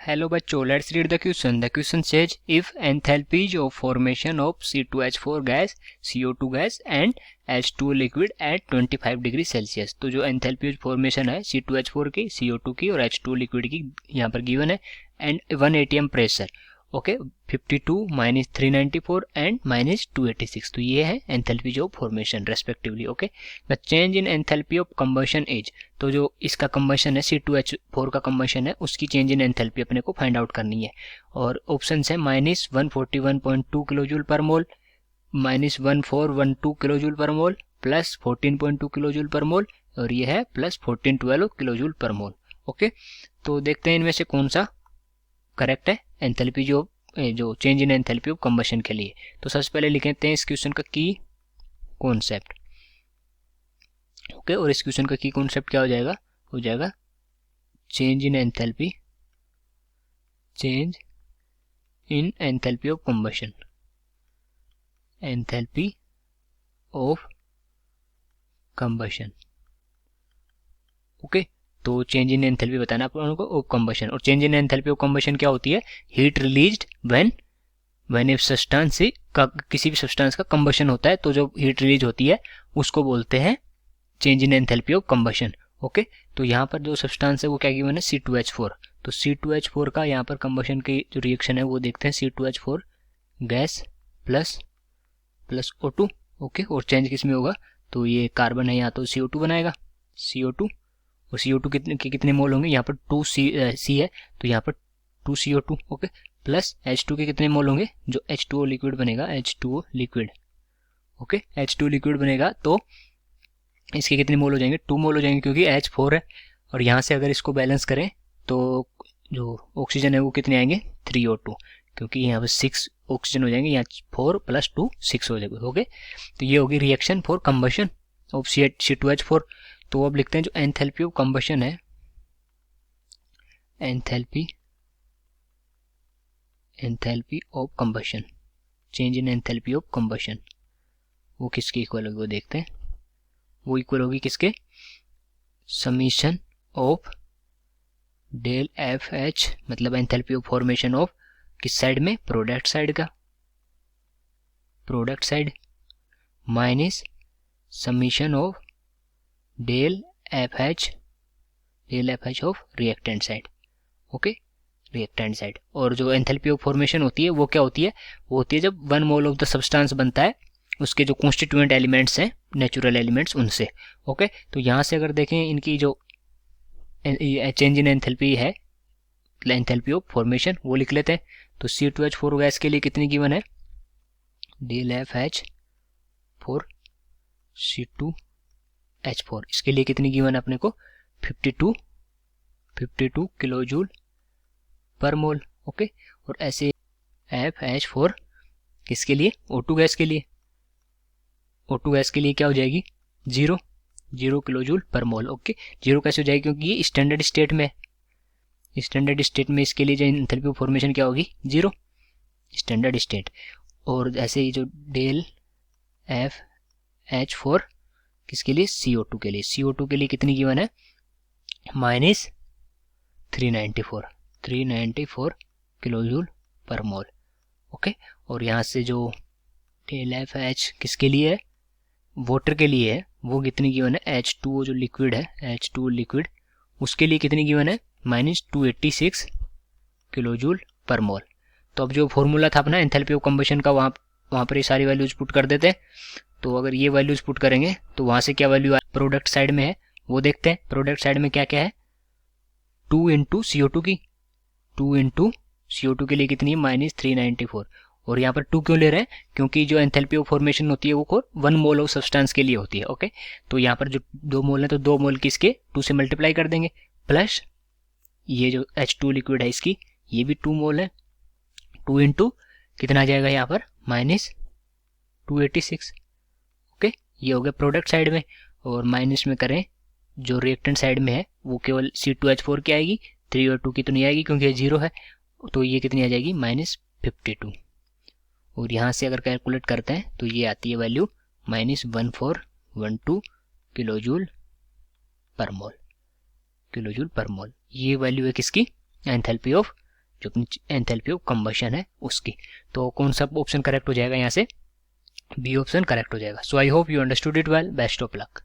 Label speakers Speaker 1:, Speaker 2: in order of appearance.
Speaker 1: Hello बच्चों, let's read the question. The question says if enthalpies of formation of C2H4 gas, CO2 gas and H2O liquid at 25 degree Celsius. तो जो enthalpy of formation है C2H4 की, CO2 की और H2O liquid की यहाँ पर गिवन है and 1 atm pressure. Okay, 52 minus 394 and minus 286। तो ये है enthalpy of formation respectively. Okay, the change in enthalpy of combustion is, तो जो इसका कंबशन है C2H4 का कंबशन है उसकी चेंज इन एंथैल्पी अपने को फाइंड आउट करनी है। और ऑप्शन है माइनस 141.2 किलो जूल पर मोल, माइनस 1412 किलो जूल पर मोल, प्लस 14.2 किलो जूल पर मोल और ये है प्लस 1412 किलो जूल पर मोल। ओके, तो देखते हैं इनमें से कौन सा करेक्ट है एंथैल्पी जो change in enthalpy of combustion के लिए। तो सबसे पहले लिख लेते हैं इस क्वेश्चन का की कॉन्सेप्ट। ओके, और इस क्वेश्चन का की कॉन्सेप्ट क्या हो जाएगा change in enthalpy of combustion, enthalpy of combustion. Okay, तो चेंज इन एंथैल्पी बताना आप लोगों को ऑफ कंबशन। और change in enthalpy of combustion क्या होती है? Heat released when a substance का, किसी भी सब्सटेंस का कंबशन होता है तो जो हीट रिलीज होती है उसको बोलते हैं change in enthalpy of combustion. Okay, तो यहाँ पर जो सब्सटेंस है वो क्या गिवन है? C2H4। तो C2H4 का यहाँ पर कंबशन की जो रिएक्शन है वो देखते हैं, C2H4 gas plus O2। Okay, और चेंज किस में होगा? तो ये कार्बन है यहाँ तो CO2 बनाएगा, CO2, और CO2 कितने मोल होंगे? यहाँ पर 2C है तो यहाँ पर 2CO2। ओके, प्लस H2 के कितने मोल होंगे? जो H2O लिक्विड बनेगा, H2O liquid. Okay, H2 liquid बनेगा तो इसके कितने मोल हो जाएंगे? 2 मोल हो जाएंगे क्योंकि H4 है। और यहाँ से अगर इसको बैलेंस करें तो जो ऑक्सीजन है वो कितने आएंगे? 3O2, क्योंकि यहाँ पर 6 ऑक्सीजन हो जाएंगे, यहाँ 4 + 2 6 हो जाएगा। ओके, तो ये होगी reaction for combustion of C2H4। तो अब लिखते हैं जो एंथैल्पी ऑफ कंबशन है, enthalpy of combustion, change in enthalpy of combustion, वो किसके इक्वल होगी वो देखते हैं। वो इक्वल होगी किसके? समीशन ऑफ डेल FH, मतलब एंथैल्पी ऑफ फॉर्मेशन ऑफ किस साइड में? प्रोडक्ट साइड का, product side, minus summation of del FH of reactant side. Okay, reactant side. और जो एंथैल्पी ऑफ फॉर्मेशन होती है वो क्या होती है? वो होती है जब 1 मोल ऑफ द सब्सटेंस बनता है उसके जो कॉन्स्टिट्यूएंट एलिमेंट्स हैं, नेचुरल एलिमेंट्स, उनसे। ओके, तो यहाँ से अगर देखें इनकी जो चेंज इन एंथैल्पी है, एंथैल्पी ऑफ फॉर्मेशन, वो लिख लेते हैं। तो C2H4 गैस के लिए कितनी गिवन है? डेल FH फॉर C2H4, इसके लिए कितनी गिवन है अपने को? 52 किलो जूल पर मोल। ओके, और ऐसे FH फॉर किसके लिए? O2 गैस के लिए, O2 गैस के लिए क्या हो जाएगी? 0 किलो जूल पर मोल। ओके, 0 कैसे हो जाएगी? क्योंकि ये स्टैंडर्ड स्टेट में, स्टैंडर्ड स्टेट में इसके लिए जो एंथैल्पी ऑफ फॉर्मेशन क्या होगी? 0, स्टैंडर्ड स्टेट। और ऐसे ही जो डेल FH फॉर किसके लिए? CO2 के लिए, CO2 के लिए कितनी गिवन है? माइनस 394 किलो जूल पर मोल। ओके, और यहाँ से जो डेल FH किसके लिए है? वाटर के लिए है, वो कितनी गिवन है? H2O जो लिक्विड है, H2O लिक्विड, उसके लिए कितनी गिवन है? माइनस 286 किलो जूल पर मोल। तो अब जो फॉर्मूला था अपना एंथैल्पी ऑफ कंबशन का, वहाँ पर ये सारी वैल्यूज पुट कर देते हैं। तो अगर ये वैल्यूज पुट करेंगे तो वहाँ से क्या वैल्यू प्रोडक्ट साइड में है वो देखते हैं। प्रोडक्ट साइड में क्या क्या है? 2 × CO2 की, 2 × CO2 के लिए कितनी है? माइनस 394। और यहाँ पर 2 क्यों ले रहे हैं? क्योंकि जो एंथैल्पी ऑफ फॉर्मेशन होती है वो 1 मोल ऑफ सब्सटेंस के लिए होती है। ओके, तो यहाँ पर जो 2 मोल है तो 2 मोल किसके? 2 से मल्टीप्लाई कर देंगे, प्लस ये जो H2 लिक्विड है इसकी, ये भी 2 मोल है, 2 × कितना आ जाएगा यहाँ पर? माइनस 286। ओके, ये हो गया प्रोडक्ट साइड में। और माइनस में करें जो रिएक्टेंट साइड में है वो केवल C2H4 की आएगी, 3O2 की तो नहीं आएगी क्योंकि ये 0 है। तो ये कितनी आ जाएगी? माइनस 52। और यहाँ से अगर कैलकुलेट करते हैं तो ये आती है वैल्यू माइनस 1412 किलो जूल पर मोल, ये वैल्यू है किसकी? एंथैल्पी ऑफ जो अपनी एंथैल्पी ऑफ कंबशन है उसकी। तो कौन सा ऑप्शन करेक्ट हो जाएगा यहाँ से, बी ऑप्शन करेक्ट हो जाएगा। So I hope you understood it well, best of luck.